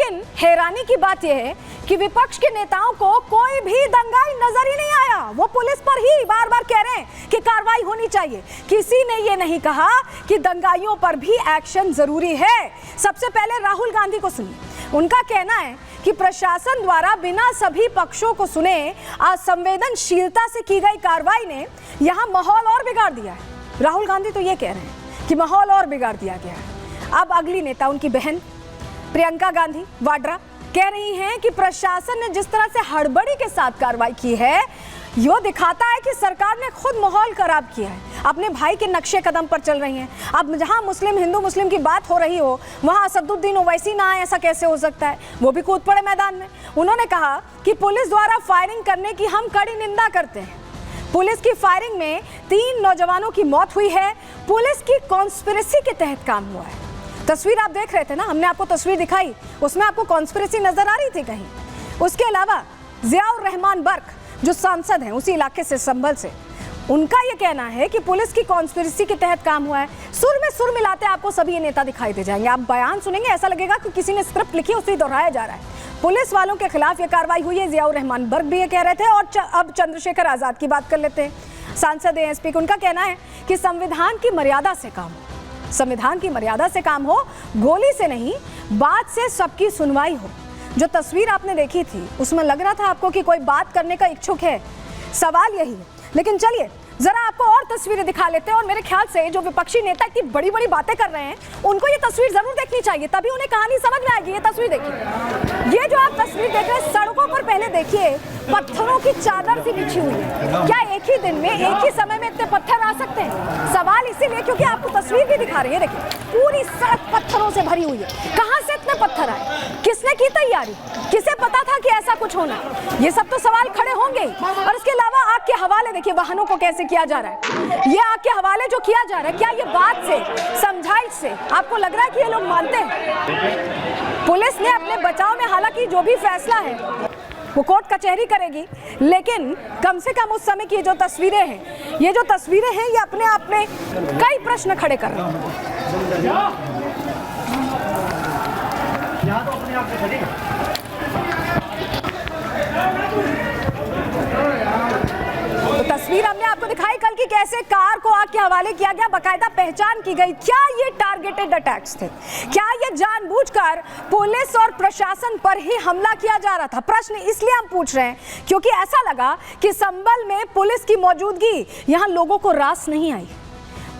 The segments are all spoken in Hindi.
लेकिन हैरानी की बात यह है कि विपक्ष के नेताओं को कोई भी दंगाई नजर ही नहीं आया। वो पुलिस पर ही बार बार कह रहे हैं कि कार्रवाई होनी चाहिए। किसी ने ये नहीं कहा कि दंगाइयों पर भी एक्शन जरूरी है। सबसे पहले राहुल गांधी को सुनिए। उनका कहना है कि प्रशासन द्वारा बिना सभी पक्षों को सुने असंवेदनशीलता से की गई कार्रवाई ने यहां माहौल और बिगाड़ दिया है। राहुल गांधी तो ये कह रहे हैं कि माहौल और बिगाड़ दिया गया है। अब अगली नेता उनकी बहन प्रियंका गांधी वाड्रा कह रही हैं कि प्रशासन ने जिस तरह से हड़बड़ी के साथ कार्रवाई की है, यह दिखाता है कि सरकार ने खुद माहौल खराब किया है, अपने भाई के नक्शे कदम पर चल रही हैं। अब जहां मुस्लिम हिंदू मुस्लिम की बात हो रही हो, वहां असदुद्दीन ओवैसी ना आए, ऐसा कैसे हो सकता है? वो भी कूद पड़े मैदान में। उन्होंने कहा कि पुलिस द्वारा फायरिंग करने की हम कड़ी निंदा करते हैं। पुलिस की फायरिंग में 3 नौजवानों की मौत हुई है। पुलिस की कॉन्स्पिरेसी के तहत काम हुआ है। तस्वीर आप देख रहे थे ना, हमने आपको तस्वीर दिखाई, उसमें आपको कॉन्स्पिरेसी नजर आ रही थी कहीं? उसके अलावा जियाउर रहमान बर्क जो सांसद हैं उसी इलाके से, संभल से, उनका यह कहना है कि पुलिस की कॉन्स्पिरेसी के तहत काम हुआ है। सुर में सुर मिलाते आपको सभी ये नेता दिखाई दे जाएंगे। आप बयान सुनेंगे ऐसा लगेगा कि किसी ने स्क्रिप्ट लिखी, उसे दोहराया जा रहा है। पुलिस वालों के खिलाफ यह कार्रवाई हुई है। जियाउर रहमान बर्क भी ये कह रहे थे। और अब चंद्रशेखर आजाद की बात कर लेते हैं, सांसद एएसपी। उनका कहना है कि संविधान की मर्यादा से काम हो, संविधान की मर्यादा से काम हो, गोली से नहीं, बात से सबकी सुनवाई हो। जो तस्वीर आपने देखी थी उसमें लग रहा था आपको कि कोई बात करने का इच्छुक है। सवाल यही है। लेकिन चलिए जरा आपको और तस्वीरें दिखा लेते हैं। और मेरे ख्याल से जो विपक्षी नेता इतनी बड़ी बड़ी बातें कर रहे हैं, उनको ये तस्वीर जरूर देखनी चाहिए, तभी उन्हें कहानी समझ में आएगी। ये तस्वीर देखिए, ये जो आप तस्वीर देख रहे हैं, सड़कों पर पहले देखिए पत्थरों की चादर सी बिछी हुई है। क्या एक ही दिन में, एक ही समय में इतने पत्थर आ सकते हैं? सवाल इसीलिए क्योंकि आपको तस्वीर भी दिखा रही है। देखिए पूरी सड़क पत्थरों से भरी हुई है। कहां से इतने पत्थर आए? किसने की तैयारी? किसे पता था कि ऐसा कुछ होना? ये सब तो सवाल खड़े होंगे। और इसके अलावा आग के हवाले देखिए, वाहनों को कैसे किया जा रहा है। ये आग के हवाले जो किया जा रहा है, क्या ये बात से, समझाइश से आपको लग रहा है कि ये लोग मानते हैं? पुलिस ने अपने बचाव में हालांकि जो भी फैसला है वो कोर्ट कचहरी करेगी, लेकिन कम से कम उस समय की जो तस्वीरें हैं, ये जो तस्वीरें हैं, ये अपने आप में कई प्रश्न खड़े कर रही हैं। तस्वीर हमने आपको दिखाई कल की, कैसे कार को आग के हवाले किया गया, बकायदा पहचान की गई। क्या ये टारगेटेड अटैक्स थे? क्या ये जानबूझकर पुलिस और प्रशासन पर ही हमला किया जा रहा था? प्रश्न इसलिए हम पूछ रहे हैं क्योंकि ऐसा लगा कि संभल में पुलिस की मौजूदगी यहां लोगों को रास नहीं आई।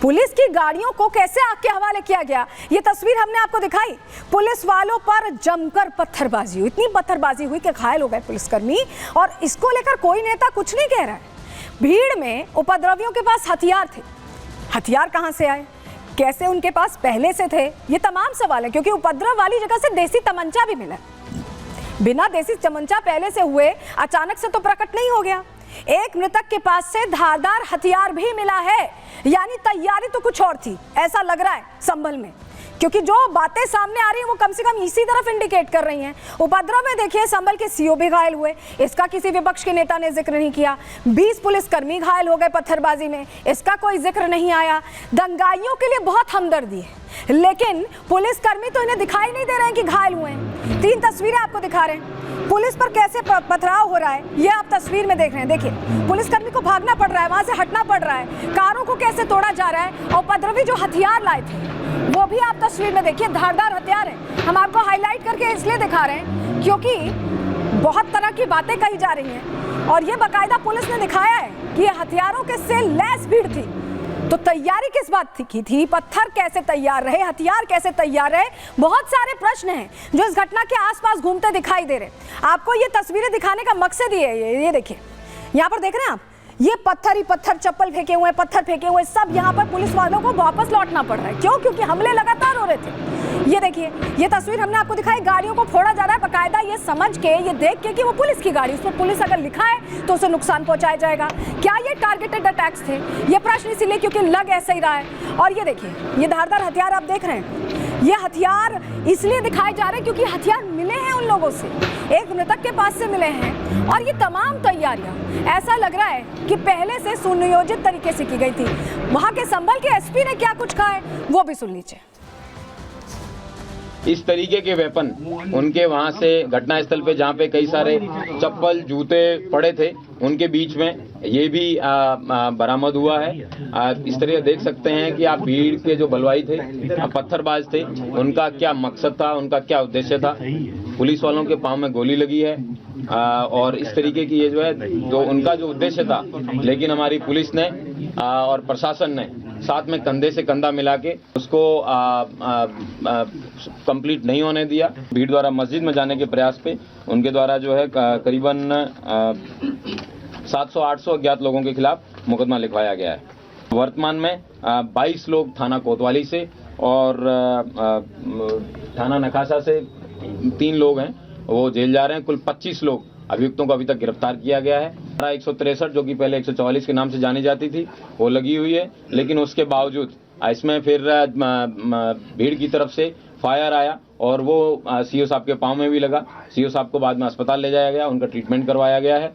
पुलिस की गाड़ियों को कैसे आग के हवाले किया गया, ये तस्वीर हमने आपको दिखाई। पुलिस वालों पर जमकर पत्थरबाजी हुई, इतनी पत्थरबाजी हुई कि घायल हो गए पुलिसकर्मी। और इसको लेकर कोई नेता कुछ नहीं कह रहा है। भीड़ में उपद्रवियों के पास हथियार थे। हथियार कहां से आए, कैसे उनके पास पहले से थे, ये तमाम सवाल है। क्योंकि उपद्रव वाली जगह से देसी तमंचा भी मिला। बिना देसी तमंचा पहले से हुए अचानक से तो प्रकट नहीं हो गया। एक मृतक के पास से धारदार हथियार भी मिला है, यानी तैयारी तो कुछ और थी, ऐसा लग रहा है संभल में। क्योंकि जो बातें सामने आ रही हैं वो कम से कम इसी तरफ इंडिकेट कर रही हैं। उपद्रव में देखिए संभल के सीओ भी घायल हुए, इसका किसी विपक्ष के नेता ने जिक्र नहीं किया। 20 पुलिसकर्मी घायल हो गए पत्थरबाजी में, इसका कोई जिक्र नहीं आया। दंगाइयों के लिए बहुत हमदर्दी है, लेकिन पुलिसकर्मी तो इन्हें दिखाई नहीं दे रहे हैं कि घायल हुए हैं। 3 तस्वीरें आपको दिखा रहे हैं, पुलिस पर कैसे पथराव हो रहा है, ये आप तस्वीर में देख रहे हैं। देखिए पुलिसकर्मी को भागना पड़ रहा है, वहां से हटना पड़ रहा है, कारों को कैसे तोड़ा जा रहा है। और उपद्रवी जो हथियार लाए थे वो भी आप तस्वीर में देखिए, धारदार हथियार है। हम आपको हाईलाइट करके इसलिए दिखा रहे हैं क्योंकि बहुत तरह की बातें कही जा रही हैं और ये बाकायदा पुलिस ने दिखाया है कि ये हथियारों के से लैस भीड़ थी। तो तैयारी किस बात की थी? पत्थर कैसे तैयार रहे, हथियार कैसे तैयार रहे? बहुत सारे प्रश्न हैं जो इस घटना के आसपास घूमते दिखाई दे रहे। आपको ये तस्वीरें दिखाने का मकसद ये देखिए, यहाँ पर देख रहे हैं आप, ये पत्थर ही पत्थर, चप्पल फेंके हुए, पत्थर फेंके हुए, सब यहाँ पर पुलिस वालों को वापस लौटना पड़ रहा है। क्यों? क्योंकि हमले लगातार हो रहे थे। ये देखिए, ये तस्वीर हमने आपको दिखाई, गाड़ियों को फोड़ा जा रहा है बकायदा, ये समझ के, ये देख के कि वो पुलिस की गाड़ी, उसमें पुलिस अगर लिखा है तो उसे नुकसान पहुंचाया जाएगा। क्या ये टारगेटेड अटैक्स थे? ये प्रश्न इसीलिए क्योंकि लग ऐसा ही रहा है। और ये देखिए, ये धारदार हथियार आप देख रहे हैं, ये हथियार इसलिए दिखाए जा रहे हैं क्योंकि हथियार मिले हैं उन लोगों से, एक मृतक के पास से मिले हैं। और ये तमाम तैयारियां ऐसा लग रहा है कि पहले से सुनियोजित तरीके से की गई थी। वहां के संभल के एसपी ने क्या कुछ कहा है वो भी सुन लीजिए। इस तरीके के वेपन उनके वहां से घटनास्थल पे, जहां पे कई सारे चप्पल जूते पड़े थे, उनके बीच में ये भी बरामद हुआ है। इस तरह देख सकते हैं कि आप भीड़ के जो बलवाई थे, पत्थरबाज थे, उनका क्या मकसद था, उनका क्या उद्देश्य था। पुलिस वालों के पांव में गोली लगी है और इस तरीके की ये जो है, जो उनका जो उद्देश्य था, लेकिन हमारी पुलिस ने और प्रशासन ने साथ में कंधे से कंधा मिला के उसको कंप्लीट नहीं होने दिया। भीड़ द्वारा मस्जिद में जाने के प्रयास पे उनके द्वारा जो है करीबन 700-800 अज्ञात लोगों के खिलाफ मुकदमा लिखवाया गया है। वर्तमान में 22 लोग थाना कोतवाली से और थाना नखासा से 3 लोग हैं, वो जेल जा रहे हैं। कुल 25 लोग अभियुक्तों को अभी तक गिरफ्तार किया गया है। 163 जो कि पहले 144 के नाम से जानी जाती थी, वो लगी हुई है, लेकिन उसके बावजूद इसमें फिर भीड़ की तरफ से फायर आया और वो सीओ साहब के पांव में भी लगा। सीओ साहब को बाद में अस्पताल ले जाया गया, उनका ट्रीटमेंट करवाया गया है।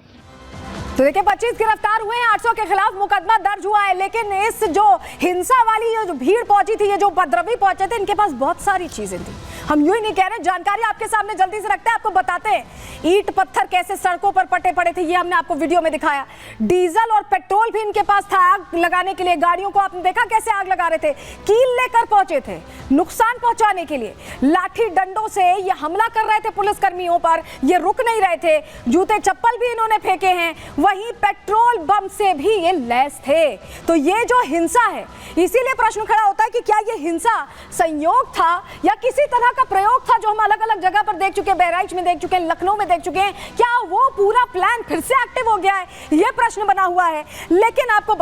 तो देखिए 25 गिरफ्तार हुए हैं, 800 के खिलाफ मुकदमा दर्ज हुआ है। लेकिन इस जो हिंसा वाली जो भीड़ पहुंची थी, ये जो उपद्रवी पहुंचे थे, इनके पास बहुत सारी चीजें थी। हम यूं ही नहीं कह रहे, जानकारी आपके सामने जल्दी से रखते हैं, आपको बताते हैं ईंट पत्थर कैसे सड़कों पर पटे पड़े थे, ये हमने आपको वीडियो में दिखाया। डीजल और पेट्रोल भी इनके पास था आग लगाने के लिए। गाड़ियों को आपने देखा कैसे आग लगा रहे थे, कील लेकर पहुंचे थे नुकसान पहुंचाने के लिए। लाठी डंडों से ये हमला कर रहे थे पुलिसकर्मियों पर, ये रुक नहीं रहे थे। जूते चप्पल भी इन्होंने फेंके हैं, वहीं पेट्रोल बम से भी ये लैस थे। तो ये जो हिंसा है, इसीलिए प्रश्न खड़ा होता है कि क्या ये हिंसा संयोग था या किसी तरह का प्रयोग था, जो हम अलग अलग जगह पर देख चुके हैं, बहराइच में देख चुके हैं, लखनऊ में देख चुके हैं। क्या वो पूरा प्लान फिर से एक्टिव हो गया है, ये प्रश्न बना हुआ है। लेकिन आपको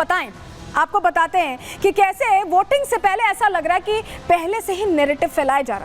बताते हैं कि कैसे वोटिंग से पहले ऐसा लग रहा है कि पहले से ही नैरेटिव फैलाया जा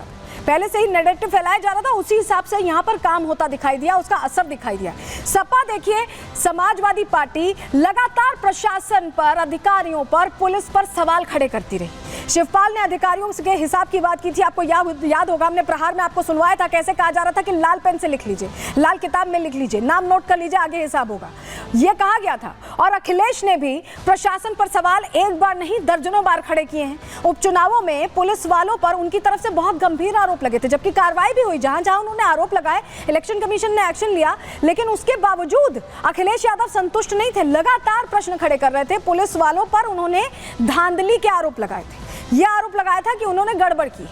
रहा था, उसी हिसाब से यहाँ पर काम होता दिखाई दिया, उसका असर दिखाई दिया। सपा देखिए, समाजवादी पार्टी लगातार प्रशासन पर, अधिकारियों पर, पुलिस पर सवाल खड़े करती रही। शिवपाल ने अधिकारियों के हिसाब की बात की थी, आपको याद होगा, हमने प्रहार में आपको सुनवाया था कैसे कहा जा रहा था कि लाल पेन से लिख लीजिए, लाल किताब में लिख लीजिए, नाम नोट कर लीजिए, आगे हिसाब होगा, यह कहा गया था। और अखिलेश ने भी प्रशासन पर सवाल एक बार नहीं दर्जनों बार खड़े किए हैं। उपचुनावों में पुलिस वालों पर उनकी तरफ से बहुत गंभीर आरोप लगे थे, जबकि कार्रवाई भी हुई, जहां जहां उन्होंने आरोप लगाए, इलेक्शन कमीशन ने एक्शन लिया। लेकिन उसके बावजूद अखिलेश यादव संतुष्ट नहीं थे, लगातार प्रश्न खड़े कर रहे थे पुलिस वालों पर। उन्होंने धांधली के आरोप लगाए थे, यह आरोप लगाया था कि उन्होंने गड़बड़ की।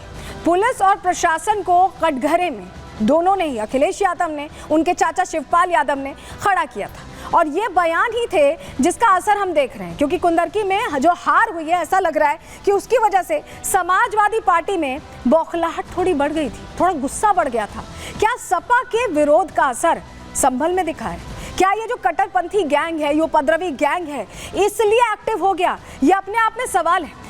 पुलिस और प्रशासन को कटघरे में दोनों ने ही, अखिलेश यादव ने, उनके चाचा शिवपाल यादव ने खड़ा किया था। और ये बयान ही थे जिसका असर हम देख रहे हैं, क्योंकि कुंदरकी में जो हार हुई है, ऐसा लग रहा है कि उसकी वजह से समाजवादी पार्टी में बौखलाहट थोड़ी बढ़ गई थी, थोड़ा गुस्सा बढ़ गया था। क्या सपा के विरोध का असर संभल में दिखा है? क्या ये जो कट्टरपंथी गैंग है, ये उपद्रवी गैंग है, इसलिए एक्टिव हो गया? ये अपने आप में सवाल है।